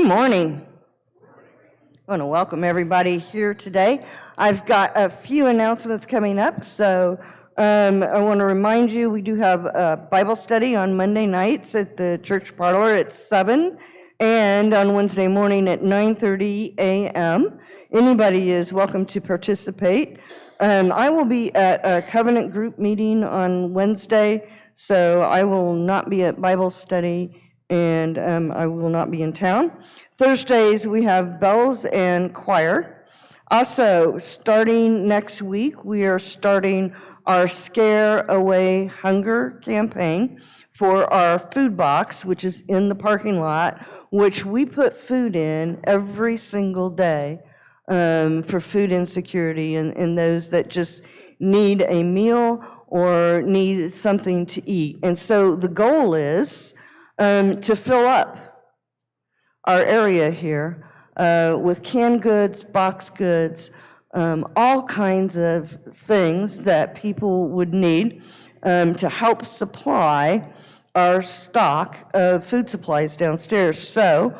morning. I want to welcome everybody here today. I've got a few announcements coming up, so I want to remind you we do have a Bible study on Monday nights at the church parlor at 7 and on Wednesday morning at 9:30 a.m. Anybody is welcome to participate. I will be at a covenant group meeting on Wednesday, so I will not be at Bible study and I will not be in town. Thursdays, we have bells and choir. Also, starting next week, we are starting our Scare Away Hunger campaign for our food box, which is in the parking lot, which we put food in every single day for food insecurity and those that just need a meal or need something to eat. And so the goal is to fill up our area here with canned goods, box goods, all kinds of things that people would need to help supply our stock of food supplies downstairs. So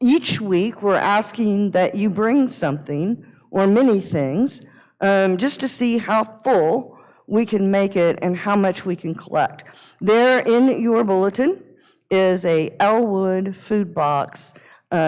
each week we're asking that you bring something or many things just to see how full we can make it and how much we can collect. There in your bulletin is a Elwood food box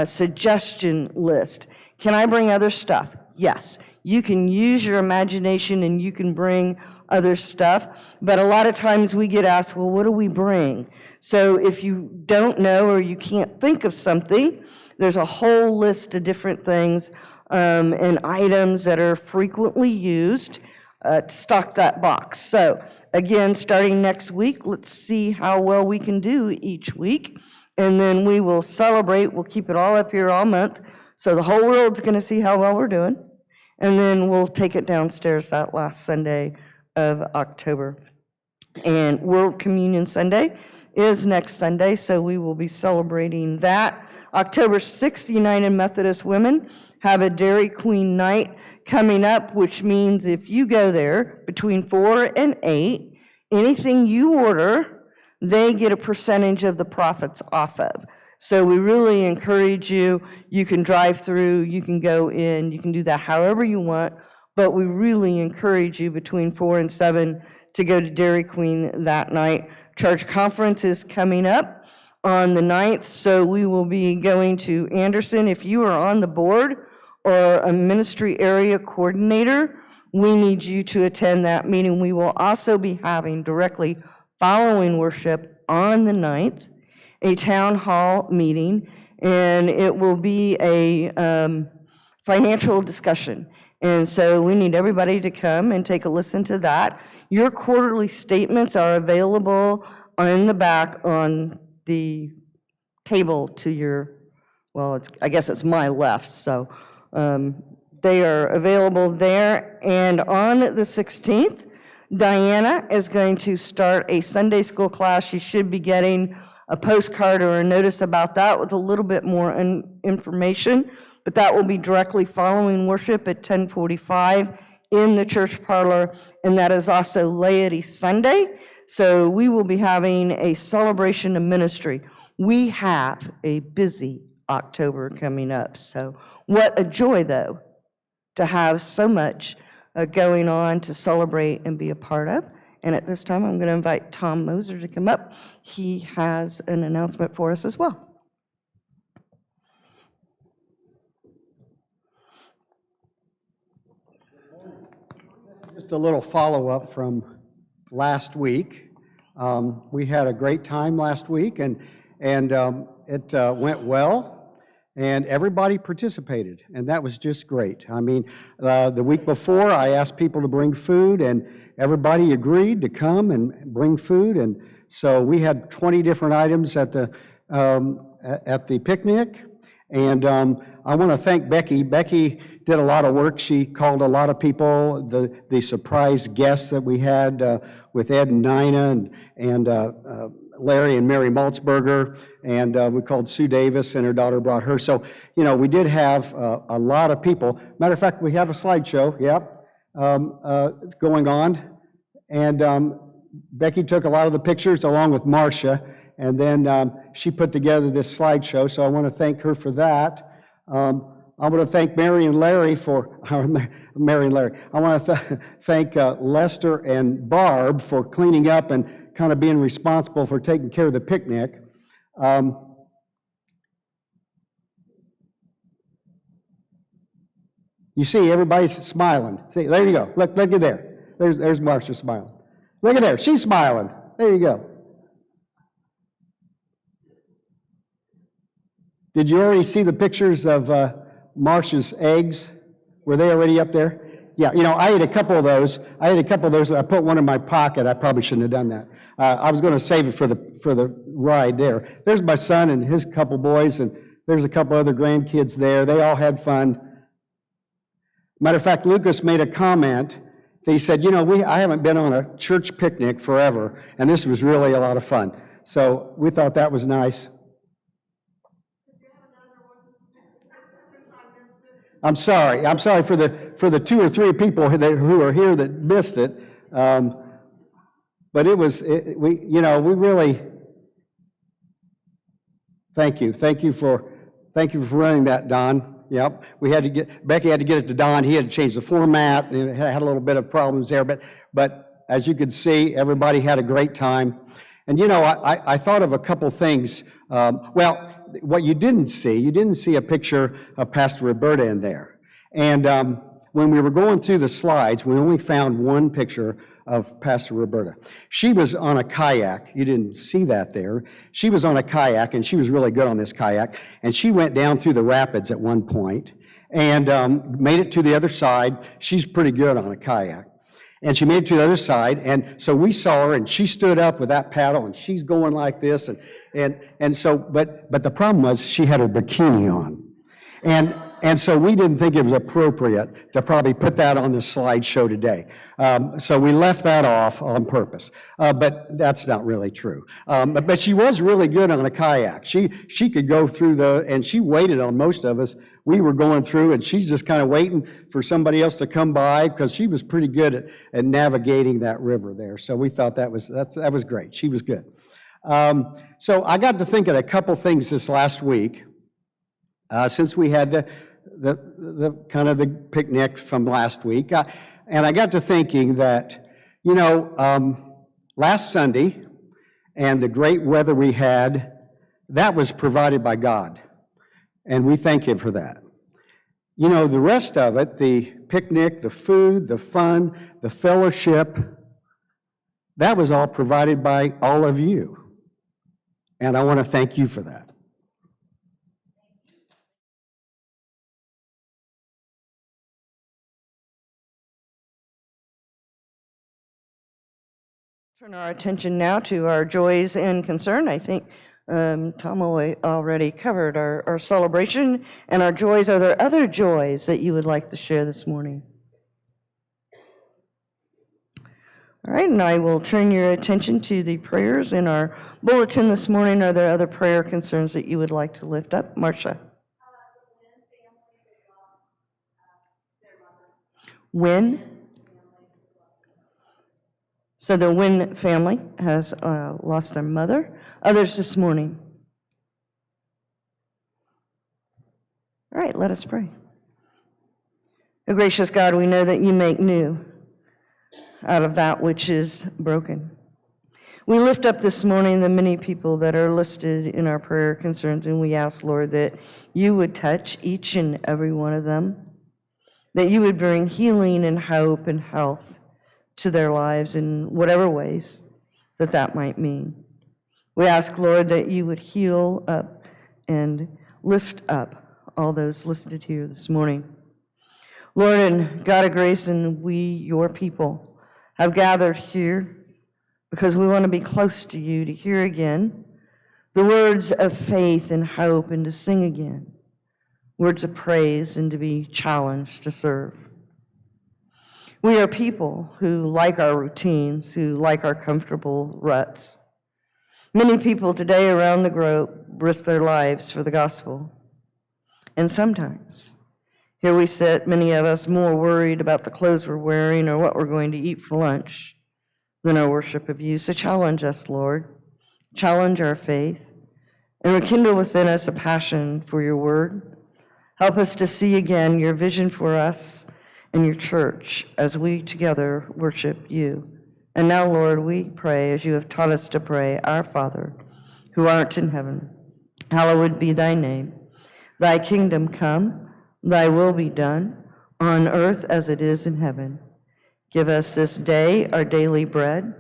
suggestion list. Can I bring other stuff? Yes. You can use your imagination and you can bring other stuff, but a lot of times we get asked, well, what do we bring? So if you don't know or you can't think of something, there's a whole list of different things and items that are frequently used to stock that box. So again, starting next week, let's see how well we can do each week. And then we will celebrate. We'll keep it all up here all month. So the whole world's going to see how well we're doing. And then we'll take it downstairs that last Sunday of October. And World Communion Sunday is next Sunday, so we will be celebrating that. October 6th, the United Methodist Women have a Dairy Queen night coming up, which means if you go there between 4 and 8, anything you order, they get a percentage of the profits off of. So we really encourage you. You can drive through, you can go in, you can do that however you want, but we really encourage you between 4 and 7 to go to Dairy Queen that night. Church conference is coming up on the 9th, so we will be going to Anderson. If you are on the board or a ministry area coordinator, we need you to attend that meeting. We will also be having directly following worship on the 9th, a town hall meeting, and it will be a financial discussion. And so we need everybody to come and take a listen to that. Your quarterly statements are available in the back on the table to your, well, I guess it's my left, so they are available there. And on the 16th, Diana is going to start a Sunday school class. You should be getting a postcard or a notice about that with a little bit more information, but that will be directly following worship at 10:45 in the church parlor, and that is also Laity Sunday. So we will be having a celebration of ministry. We have a busy October coming up, so what a joy, though, to have so much going on to celebrate and be a part of. And at this time, I'm going to invite Tom Moser to come up. He has an announcement for us as well. Just a little follow-up from last week. We had a great time last week, and it went well. And everybody participated, and that was just great. I mean, the week before, I asked people to bring food, and everybody agreed to come and bring food. And so we had 20 different items at the picnic. And I want to thank Becky. Becky did a lot of work. She called a lot of people, the surprise guests that we had with Ed and Nina and Larry and Mary Maltzberger, and we called Sue Davis, and her daughter brought her. So, you know, we did have a lot of people. Matter of fact, we have a slideshow, going on. And Becky took a lot of the pictures along with Marcia, And then she put together this slideshow, so I want to thank her for that. I want to thank Mary and Larry for, Mary and Larry, I want to thank Lester and Barb for cleaning up and kind of being responsible for taking care of the picnic. You see, everybody's smiling. See, there you go. Look at there. There's Marcia smiling. Look at there. She's smiling. There you go. Did you already see the pictures of Marcia's eggs? Were they already up there? Yeah, you know, I ate a couple of those. I put one in my pocket. I probably shouldn't have done that. I was going to save it for the ride there. There's my son and his couple boys, and there's a couple other grandkids there. They all had fun. Matter of fact, Lucas made a comment. He said, you know, I haven't been on a church picnic forever, and this was really a lot of fun. So we thought that was nice. I'm sorry for the 2 or 3 people who are here that missed it. But we really thank you for running that, Don. Yep, Becky had to get it to Don. He had to change the format, and it had a little bit of problems there. But as you could see, everybody had a great time. And you know, I thought of a couple things. What you didn't see a picture of Pastor Roberta in there. And when we were going through the slides, we only found one picture of Pastor Roberta. She was on a kayak. You didn't see that there. She was on a kayak, and she was really good on this kayak. And she went down through the rapids at one point and made it to the other side. She's pretty good on a kayak. And she made it to the other side, and so we saw her, and she stood up with that paddle, and she's going like this, and so, but the problem was she had her bikini on. And so we didn't think it was appropriate to probably put that on the slideshow today. So we left that off on purpose. But that's not really true. But she was really good on a kayak. She could go through and she waited on most of us. We were going through, and she's just kind of waiting for somebody else to come by because she was pretty good at navigating that river there. So we thought that was great. She was good. So I got to thinking a couple things this last week since we had the kind of the picnic from last week, and I got to thinking that, you know, last Sunday and the great weather we had, that was provided by God. And we thank Him for that. You know, the rest of it, the picnic, the food, the fun, the fellowship, that was all provided by all of you. And I want to thank you for that. Turn our attention now to our joys and concern. I think Tom already covered our celebration and our joys. Are there other joys that you would like to share this morning? All right, and I will turn your attention to the prayers in our bulletin this morning. Are there other prayer concerns that you would like to lift up? Marcia. When? So the Wynn family has lost their mother. Others this morning. All right, let us pray. O gracious God, we know that you make new out of that which is broken. We lift up this morning the many people that are listed in our prayer concerns, and we ask, Lord, that you would touch each and every one of them, that you would bring healing and hope and health to their lives in whatever ways that might mean. We ask, Lord, that you would heal up and lift up all those listed here this morning. Lord and God of grace, and we, your people, have gathered here because we want to be close to you, to hear again the words of faith and hope, and to sing again words of praise, and to be challenged to serve. We are people who like our routines, who like our comfortable ruts. Many people today around the globe risk their lives for the gospel. And sometimes, here we sit, many of us more worried about the clothes we're wearing or what we're going to eat for lunch than our worship of you. So challenge us, Lord. challenge our faith, and rekindle within us a passion for your word. Help us to see again your vision for us and your church as we together worship you. And now, Lord, we pray as you have taught us to pray, Our Father, who art in heaven, hallowed be thy name. Thy kingdom come, thy will be done, on earth as it is in heaven. Give us this day our daily bread,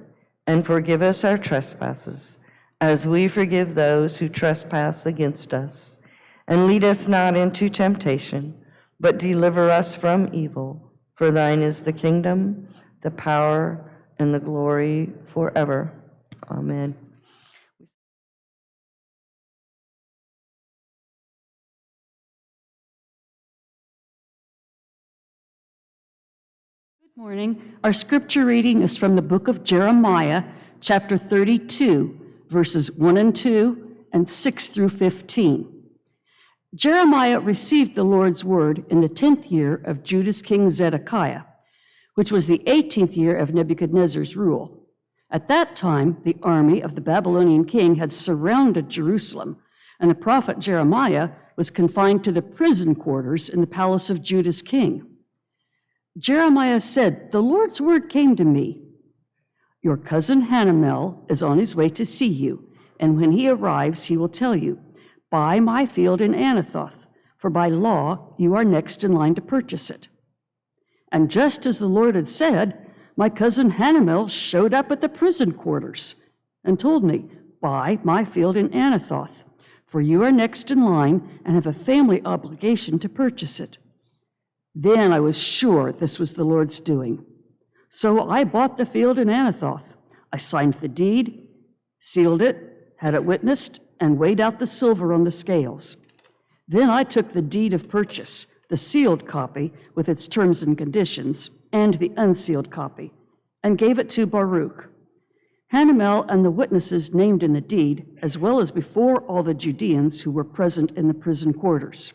and forgive us our trespasses, as we forgive those who trespass against us. And lead us not into temptation, but deliver us from evil. For thine is the kingdom, the power, and the glory forever. Amen. Good morning. Our scripture reading is from the book of Jeremiah, chapter 32, verses 1 and 2, and 6 through 15. Jeremiah received the Lord's word in the 10th year of Judah's king Zedekiah, which was the 18th year of Nebuchadnezzar's rule. At that time, the army of the Babylonian king had surrounded Jerusalem, and the prophet Jeremiah was confined to the prison quarters in the palace of Judah's king. Jeremiah said, "The Lord's word came to me. Your cousin Hanamel is on his way to see you, and when he arrives, he will tell you, 'Buy my field in Anathoth, for by law you are next in line to purchase it.' And just as the Lord had said, my cousin Hanamel showed up at the prison quarters and told me, 'Buy my field in Anathoth, for you are next in line and have a family obligation to purchase it.' Then I was sure this was the Lord's doing. So I bought the field in Anathoth. I signed the deed, sealed it, had it witnessed, and weighed out the silver on the scales. Then I took the deed of purchase, the sealed copy with its terms and conditions, and the unsealed copy, and gave it to Baruch. Hanamel and the witnesses named in the deed, as well as before all the Judeans who were present in the prison quarters.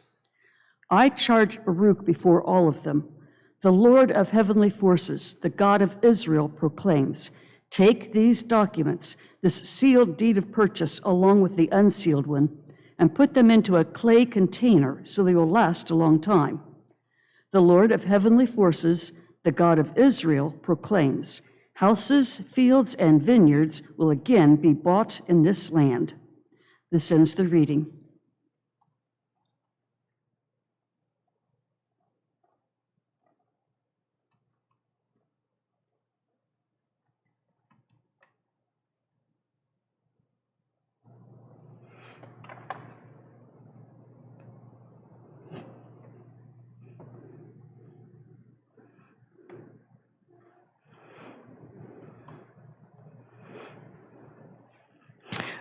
I charged Baruch before all of them, 'The Lord of heavenly forces, the God of Israel, proclaims, take these documents, this sealed deed of purchase along with the unsealed one, and put them into a clay container so they will last a long time. The Lord of heavenly forces, the God of Israel, proclaims, houses, fields, and vineyards will again be bought in this land.'" This ends the reading.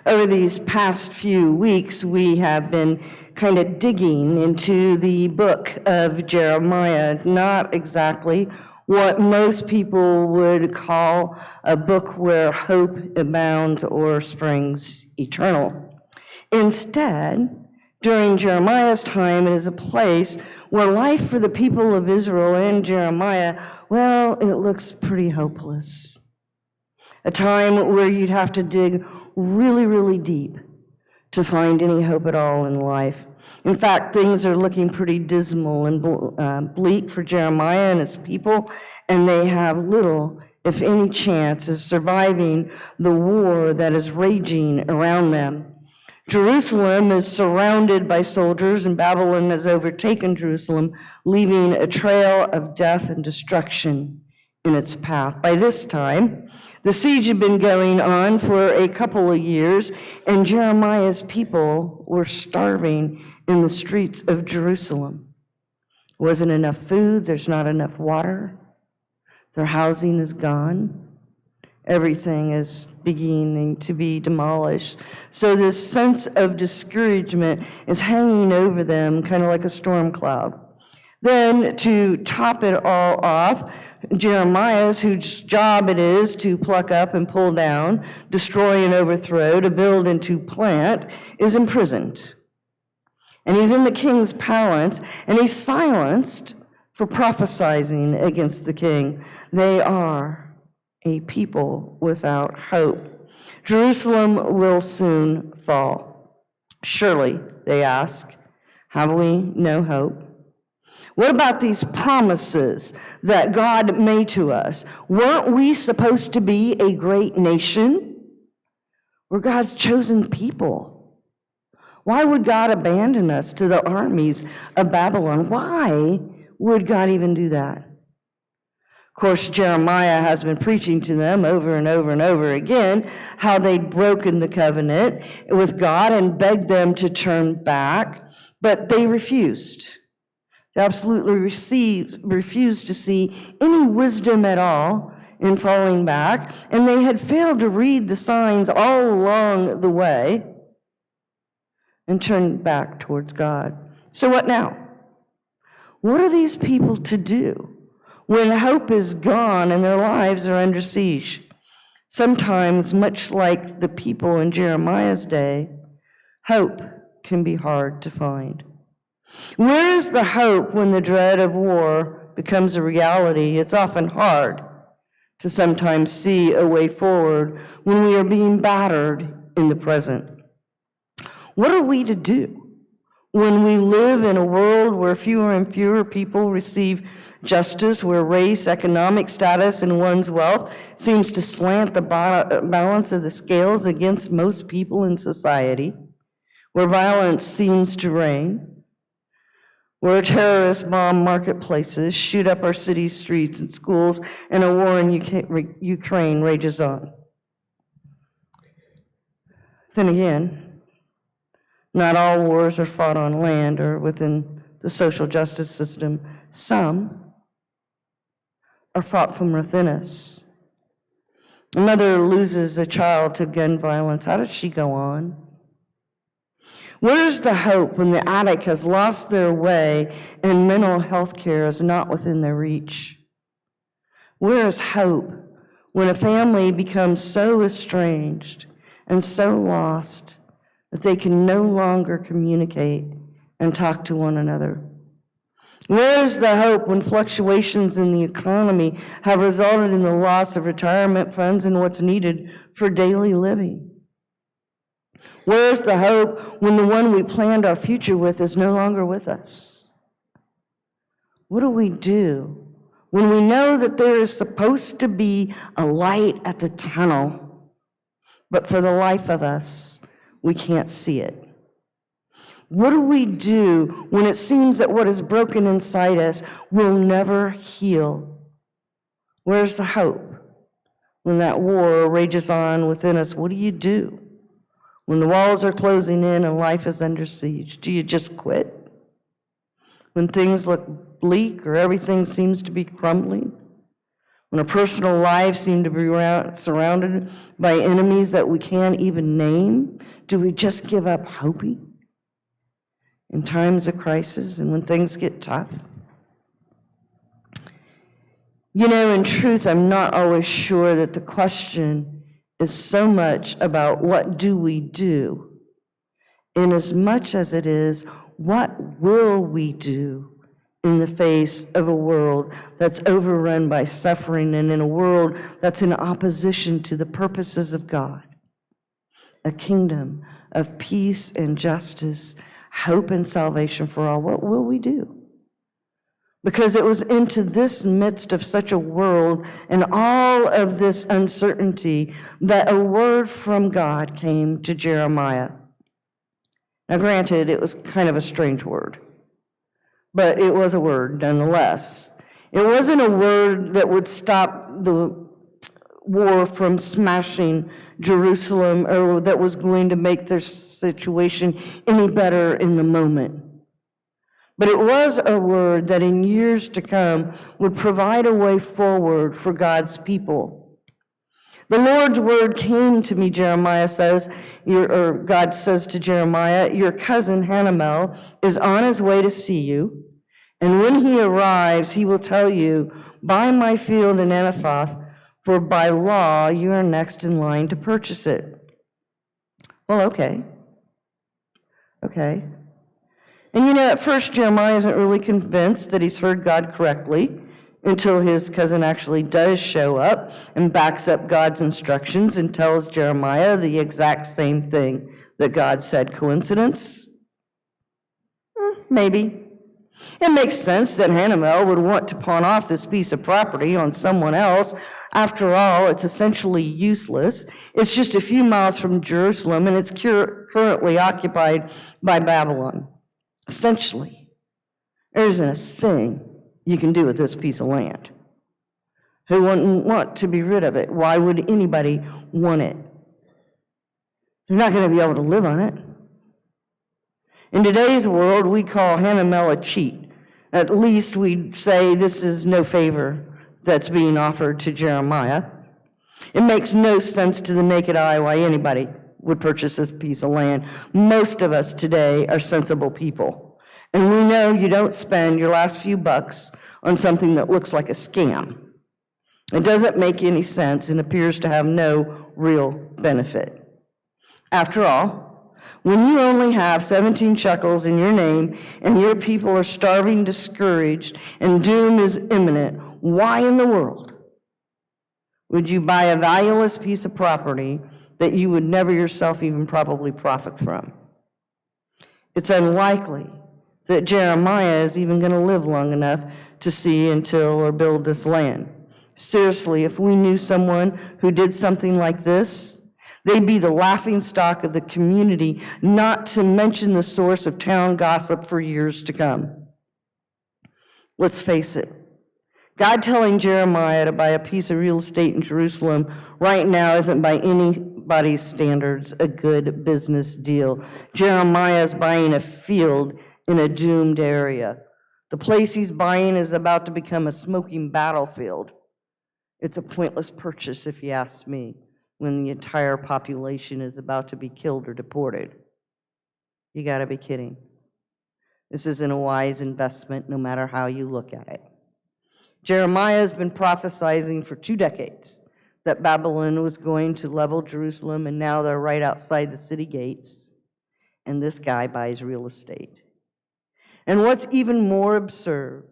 Over these past few weeks, we have been kind of digging into the book of Jeremiah, not exactly what most people would call a book where hope abounds or springs eternal. Instead, during Jeremiah's time, it is a place where life for the people of Israel and Jeremiah, well, it looks pretty hopeless. A time where you'd have to dig really, really deep to find any hope at all in life. In fact, things are looking pretty dismal and bleak for Jeremiah and his people, and they have little, if any, chance of surviving the war that is raging around them. Jerusalem is surrounded by soldiers, and Babylon has overtaken Jerusalem, leaving a trail of death and destruction in its path. By this time, the siege had been going on for a couple of years, and Jeremiah's people were starving in the streets of Jerusalem. Wasn't enough food, there's not enough water, their housing is gone. Everything is beginning to be demolished. So this sense of discouragement is hanging over them, kind of like a storm cloud. Then, to top it all off, Jeremiah's, whose job it is to pluck up and pull down, destroy and overthrow, to build and to plant, is imprisoned. And he's in the king's palace, and he's silenced for prophesizing against the king. They are a people without hope. Jerusalem will soon fall. Surely, they ask, have we no hope? What about these promises that God made to us? Weren't we supposed to be a great nation? We're God's chosen people. Why would God abandon us to the armies of Babylon? Why would God even do that? Of course, Jeremiah has been preaching to them over and over and over again how they'd broken the covenant with God and begged them to turn back, but they refused. They absolutely refused to see any wisdom at all in falling back, and they had failed to read the signs all along the way and turned back towards God. So what now? What are these people to do when hope is gone and their lives are under siege? Sometimes, much like the people in Jeremiah's day, hope can be hard to find. Where is the hope when the dread of war becomes a reality? It's often hard to sometimes see a way forward when we are being battered in the present. What are we to do when we live in a world where fewer and fewer people receive justice, where race, economic status, and one's wealth seems to slant the balance of the scales against most people in society, where violence seems to reign, where terrorists bomb marketplaces, shoot up our city streets and schools, and a war in Ukraine rages on? Then again, not all wars are fought on land or within the social justice system. Some are fought from within us. A mother loses a child to gun violence. How does she go on? Where's the hope when the addict has lost their way and mental health care is not within their reach? Where is hope when a family becomes so estranged and so lost that they can no longer communicate and talk to one another? Where is the hope when fluctuations in the economy have resulted in the loss of retirement funds and what's needed for daily living? Where's the hope when the one we planned our future with is no longer with us? What do we do when we know that there is supposed to be a light at the tunnel, but for the life of us, we can't see it? What do we do when it seems that what is broken inside us will never heal? Where's the hope when that war rages on within us? What do you do when the walls are closing in and life is under siege? Do you just quit? When things look bleak or everything seems to be crumbling? When our personal lives seem to be surrounded by enemies that we can't even name? Do we just give up hoping in times of crisis and when things get tough? You know, in truth, I'm not always sure that the question is so much about what do we do, in as much as it is what will we do in the face of a world that's overrun by suffering and in a world that's in opposition to the purposes of God, a kingdom of peace and justice, hope and salvation for all. What will we do? Because it was into this midst of such a world and all of this uncertainty that a word from God came to Jeremiah. Now, granted, it was kind of a strange word, but it was a word nonetheless. It wasn't a word that would stop the war from smashing Jerusalem or that was going to make their situation any better in the moment. But it was a word that in years to come would provide a way forward for God's people. The Lord's word came to me, Jeremiah says, or God says to Jeremiah, your cousin Hanamel is on his way to see you, and when he arrives, he will tell you, buy my field in Anathoth, for by law you are next in line to purchase it. Well, okay. And you know, at first Jeremiah isn't really convinced that he's heard God correctly until his cousin actually does show up and backs up God's instructions and tells Jeremiah the exact same thing that God said. Coincidence? Maybe. It makes sense that Hanamel would want to pawn off this piece of property on someone else. After all, it's essentially useless. It's just a few miles from Jerusalem, and it's currently occupied by Babylon. Essentially, there isn't a thing you can do with this piece of land. Who wouldn't want to be rid of it? Why would anybody want it? They're not going to be able to live on it. In today's world, we'd call Hanamel a cheat. At least we'd say this is no favor that's being offered to Jeremiah. It makes no sense to the naked eye why anybody would purchase this piece of land. Most of us today are sensible people. And we know you don't spend your last few bucks on something that looks like a scam. It doesn't make any sense and appears to have no real benefit. After all, when you only have 17 shekels in your name and your people are starving, discouraged, and doom is imminent, why in the world would you buy a valueless piece of property that you would never yourself even probably profit from? It's unlikely that Jeremiah is even going to live long enough to see, until, or build this land. Seriously, if we knew someone who did something like this, they'd be the laughingstock of the community, not to mention the source of town gossip for years to come. Let's face it, God telling Jeremiah to buy a piece of real estate in Jerusalem right now isn't by anybody's standards a good business deal. Jeremiah is buying a field in a doomed area. The place he's buying is about to become a smoking battlefield. It's a pointless purchase, if you ask me, when the entire population is about to be killed or deported. You got to be kidding. This isn't a wise investment, no matter how you look at it. Jeremiah has been prophesying for 2 decades that Babylon was going to level Jerusalem, and now they're right outside the city gates, and this guy buys real estate. And what's even more absurd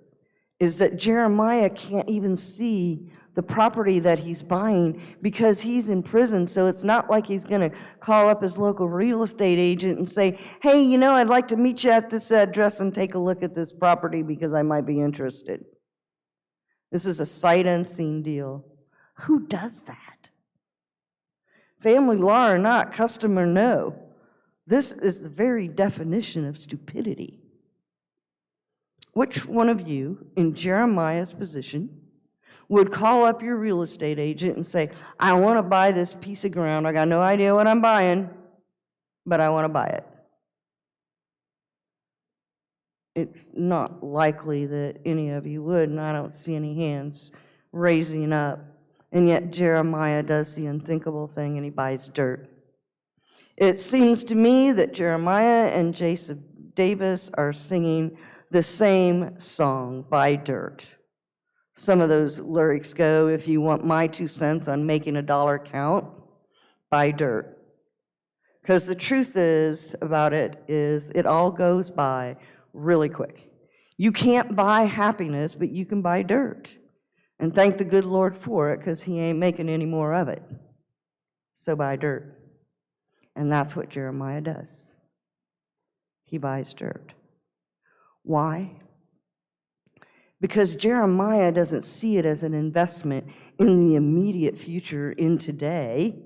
is that Jeremiah can't even see the property that he's buying because he's in prison. So it's not like he's going to call up his local real estate agent and say, hey, I'd like to meet you at this address and take a look at this property because I might be interested. This is a sight unseen deal. Who does that? Family law or not, custom or no, this is the very definition of stupidity. Which one of you in Jeremiah's position would call up your real estate agent and say, I want to buy this piece of ground. I got no idea what I'm buying, but I want to buy it? It's not likely that any of you would, and I don't see any hands raising up. And yet Jeremiah does the unthinkable thing, and he buys dirt. It seems to me that Jeremiah and Jason Davis are singing the same song, Buy Dirt. Some of those lyrics go, if you want my 2 cents on making $1 count, buy dirt. Because the truth is about it is it all goes by really quick. You can't buy happiness, but you can buy dirt. And thank the good Lord for it, because he ain't making any more of it. So buy dirt. And that's what Jeremiah does. He buys dirt. Why? Because Jeremiah doesn't see it as an investment in the immediate future, in today,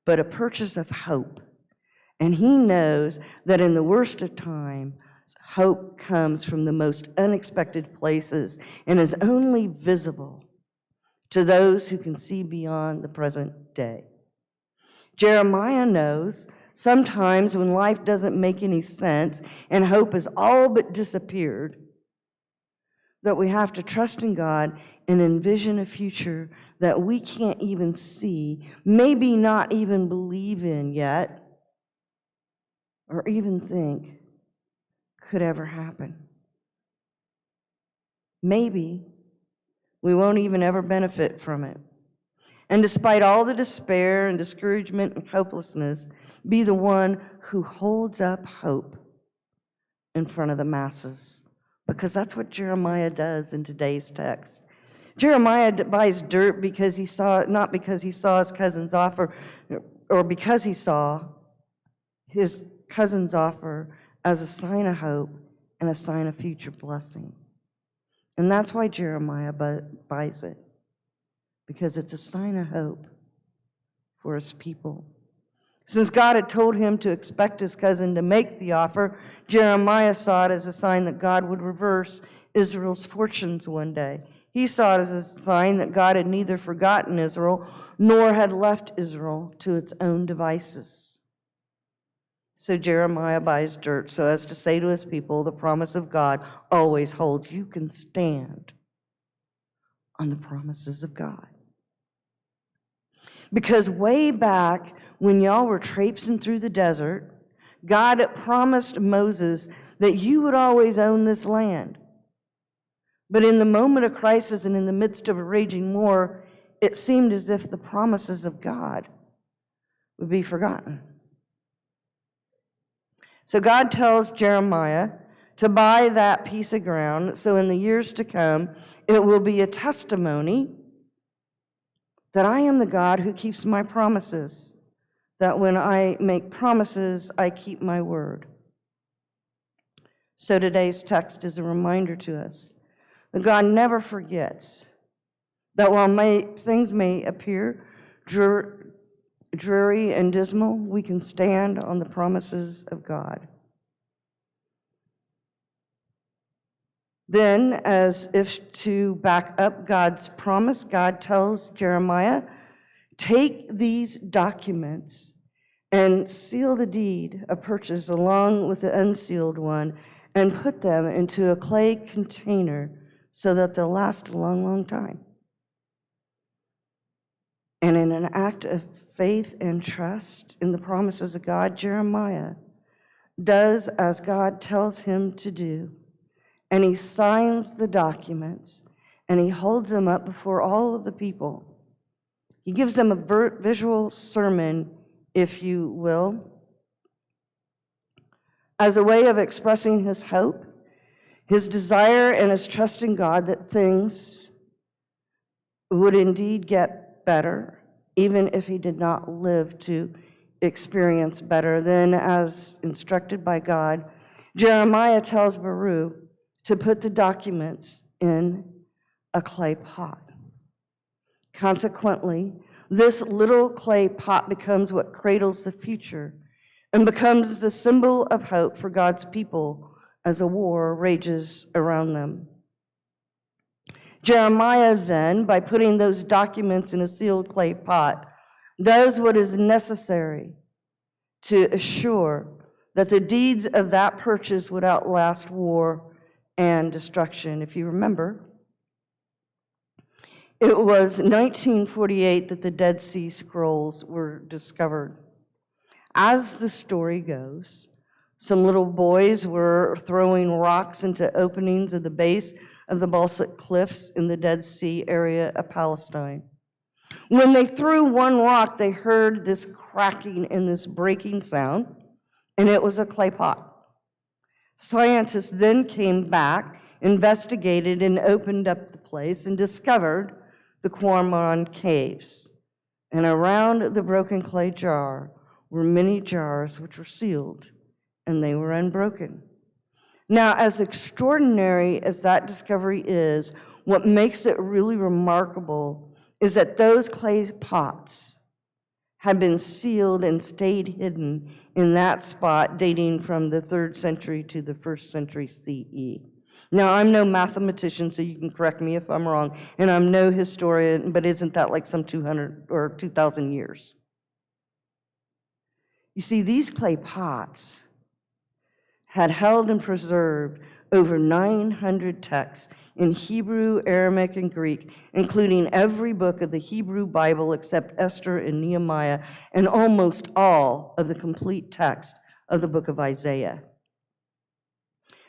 but a purchase of hope. And he knows that in the worst of times, hope comes from the most unexpected places and is only visible to those who can see beyond the present day. Jeremiah knows sometimes when life doesn't make any sense and hope has all but disappeared, that we have to trust in God and envision a future that we can't even see, maybe not even believe in yet, or even think could ever happen. Maybe we won't even ever benefit from it. And despite all the despair and discouragement and hopelessness, be the one who holds up hope in front of the masses. Because that's what Jeremiah does in today's text. Jeremiah buys dirt because he saw, not because he saw his cousin's offer, or because he saw his cousin's offer as a sign of hope and a sign of future blessing. And that's why Jeremiah buys it, because it's a sign of hope for his people. Since God had told him to expect his cousin to make the offer, Jeremiah saw it as a sign that God would reverse Israel's fortunes one day. He saw it as a sign that God had neither forgotten Israel nor had left Israel to its own devices. So Jeremiah buys dirt so as to say to his people, the promise of God always holds. You can stand on the promises of God. Because way back when y'all were traipsing through the desert, God had promised Moses that you would always own this land. But in the moment of crisis and in the midst of a raging war, it seemed as if the promises of God would be forgotten. So God tells Jeremiah to buy that piece of ground, so in the years to come, it will be a testimony that I am the God who keeps my promises, that when I make promises, I keep my word. So today's text is a reminder to us that God never forgets, that while things may appear dreary and dismal, we can stand on the promises of God. Then, as if to back up God's promise, God tells Jeremiah, take these documents and seal the deed of purchase along with the unsealed one and put them into a clay container so that they'll last a long, long time. And in an act of faith and trust in the promises of God, Jeremiah does as God tells him to do. And he signs the documents and he holds them up before all of the people. He gives them a visual sermon, if you will, as a way of expressing his hope, his desire, and his trust in God that things would indeed get better, even if he did not live to experience better. Then, as instructed by God, Jeremiah tells Baruch to put the documents in a clay pot. Consequently, this little clay pot becomes what cradles the future and becomes the symbol of hope for God's people as a war rages around them. Jeremiah then, by putting those documents in a sealed clay pot, does what is necessary to assure that the deeds of that purchase would outlast war and destruction. If you remember, it was 1948 that the Dead Sea Scrolls were discovered. As the story goes, some little boys were throwing rocks into openings at the base of the basalt cliffs in the Dead Sea area of Palestine. When they threw one rock, they heard this cracking and this breaking sound, and it was a clay pot. Scientists then came back, investigated, and opened up the place and discovered the Qumran caves. And around the broken clay jar were many jars which were sealed, and they were unbroken. Now, as extraordinary as that discovery is, what makes it really remarkable is that those clay pots had been sealed and stayed hidden in that spot dating from the 3rd century to the 1st century CE. Now, I'm no mathematician, so you can correct me if I'm wrong, and I'm no historian, but isn't that like some 200 or 2,000 years? You see, these clay pots had held and preserved over 900 texts in Hebrew, Aramaic, and Greek, including every book of the Hebrew Bible except Esther and Nehemiah, and almost all of the complete text of the book of Isaiah.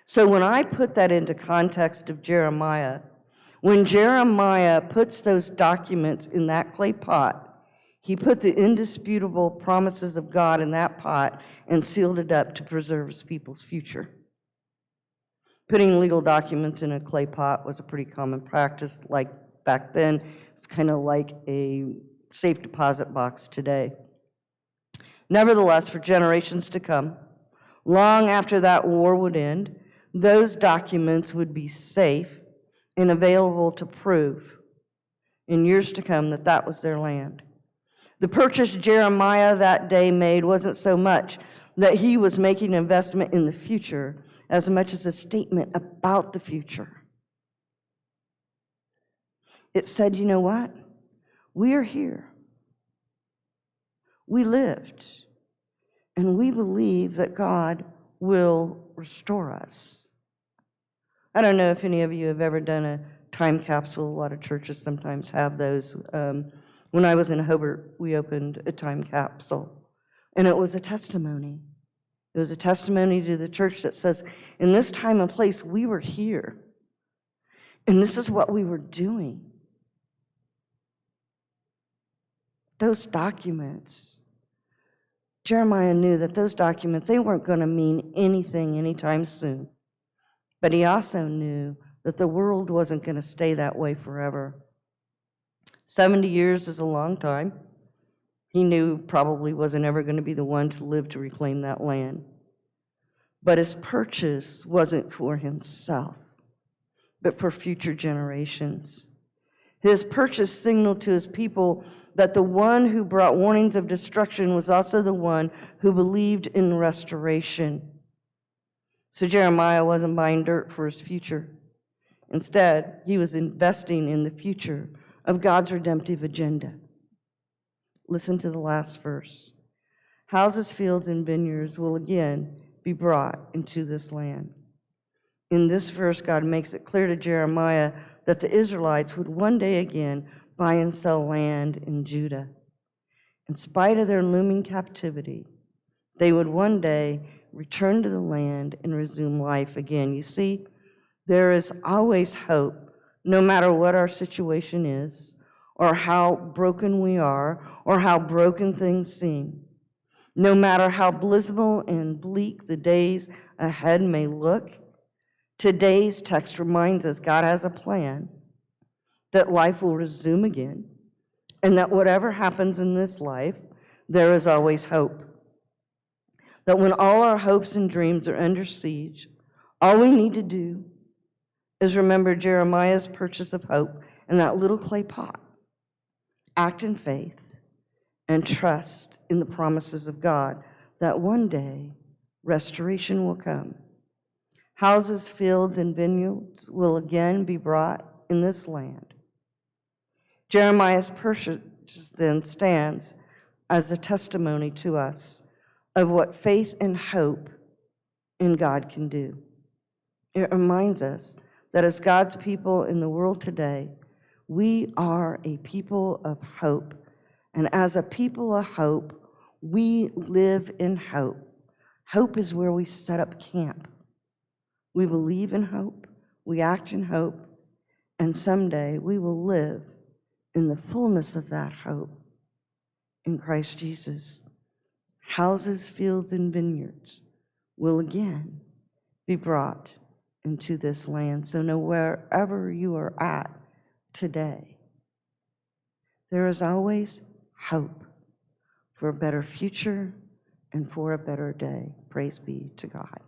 So when I put that into context of Jeremiah, when Jeremiah puts those documents in that clay pot, he put the indisputable promises of God in that pot and sealed it up to preserve his people's future. Putting legal documents in a clay pot was a pretty common practice, like Back then, it's kind of like a safe deposit box today. Nevertheless, for generations to come, long after that war would end, those documents would be safe and available to prove in years to come that that was their land. The purchase Jeremiah that day made wasn't so much that he was making an investment in the future as much as a statement about the future. It said, you know what? We are here. We lived. And we believe that God will restore us. I don't know if any of you have ever done a time capsule. A lot of churches sometimes have those. When I was in Hobart, we opened a time capsule, and it was a testimony. It was a testimony to the church that says, in this time and place, we were here, and this is what we were doing. Those documents, Jeremiah knew that those documents, they weren't going to mean anything anytime soon. But he also knew that the world wasn't going to stay that way forever. 70 years is a long time. He knew probably wasn't ever going to be the one to live to reclaim that land. But his purchase wasn't for himself, but for future generations. His purchase signaled to his people that the one who brought warnings of destruction was also the one who believed in restoration. So Jeremiah wasn't buying dirt for his future. Instead, he was investing in the future of God's redemptive agenda. Listen to the last verse. Houses, fields, and vineyards will again be brought into this land. In this verse, God makes it clear to Jeremiah that the Israelites would one day again buy and sell land in Judah. In spite of their looming captivity, they would one day return to the land and resume life again. You see, there is always hope, no matter what our situation is, or how broken we are, or how broken things seem. No matter how blissful and bleak the days ahead may look, today's text reminds us God has a plan, that life will resume again, and that whatever happens in this life, there is always hope. That when all our hopes and dreams are under siege, all we need to do is remember Jeremiah's purchase of hope in that little clay pot, act in faith, and trust in the promises of God that one day restoration will come. Houses, fields, and vineyards will again be brought in this land. Jeremiah's purchase then stands as a testimony to us of what faith and hope in God can do. It reminds us that as God's people in the world today, we are a people of hope. And as a people of hope, we live in hope. Hope is where we set up camp. We believe in hope, we act in hope, and someday we will live in the fullness of that hope in Christ Jesus. Houses, fields, and vineyards will again be brought into this land. So no, wherever you are at today, there is always hope for a better future and for a better day. Praise be to God.